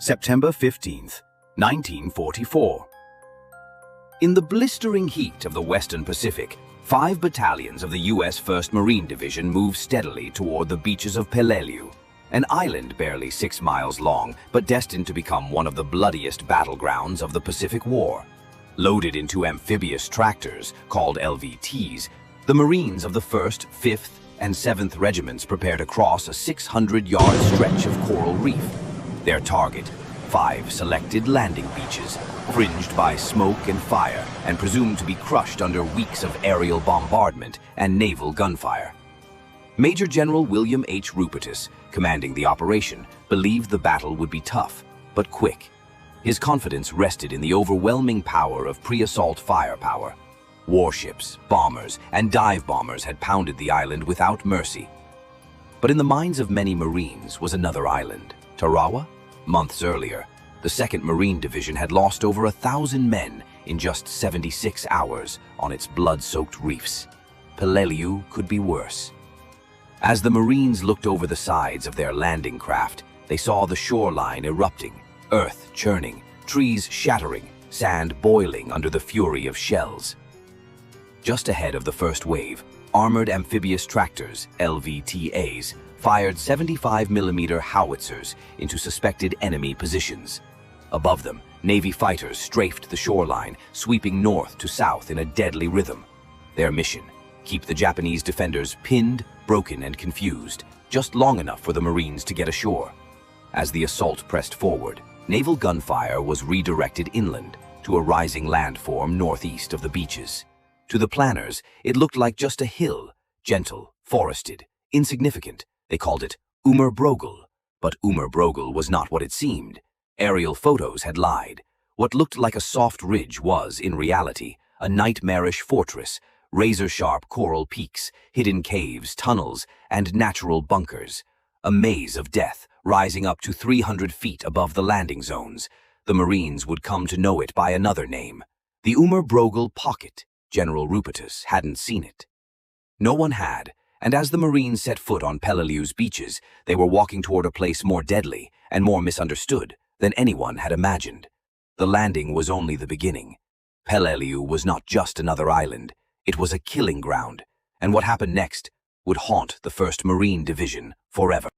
September 15th, 1944. In the blistering heat of the Western Pacific, 5 battalions of the U.S. 1st Marine Division moved steadily toward the beaches of Peleliu, an island barely 6 miles long, but destined to become one of the bloodiest battlegrounds of the Pacific War. Loaded into amphibious tractors, called LVTs, the Marines of the 1st, 5th, and 7th Regiments prepared to cross a 600-yard stretch of coral reef. Their target, 5 selected landing beaches, fringed by smoke and fire and presumed to be crushed under weeks of aerial bombardment and naval gunfire. Major General William H. Rupertus, commanding the operation, believed the battle would be tough, but quick. His confidence rested in the overwhelming power of pre-assault firepower. Warships, bombers, and dive bombers had pounded the island without mercy. But in the minds of many Marines was another island, Tarawa. Months earlier, the 2nd Marine Division had lost over 1,000 men in just 76 hours on its blood-soaked reefs. Peleliu could be worse. As the Marines looked over the sides of their landing craft, they saw the shoreline erupting, earth churning, trees shattering, sand boiling under the fury of shells. Just ahead of the first wave, armored amphibious tractors, LVTAs, fired 75mm howitzers into suspected enemy positions. Above them, Navy fighters strafed the shoreline, sweeping north to south in a deadly rhythm. Their mission: keep the Japanese defenders pinned, broken, and confused, just long enough for the Marines to get ashore. As the assault pressed forward, naval gunfire was redirected inland to a rising landform northeast of the beaches. To the planners, it looked like just a hill, gentle, forested, insignificant. They called it Umer Brogel, but Umer Brogel was not what it seemed. Aerial photos had lied. What looked like a soft ridge was, in reality, a nightmarish fortress, razor-sharp coral peaks, hidden caves, tunnels, and natural bunkers. A maze of death, rising up to 300 feet above the landing zones. The Marines would come to know it by another name. The Umer Brogel Pocket. General Rupertus hadn't seen it. No one had. And as the Marines set foot on Peleliu's beaches, they were walking toward a place more deadly and more misunderstood than anyone had imagined. The landing was only the beginning. Peleliu was not just another island. It was a killing ground, and what happened next would haunt the 1st Marine Division forever.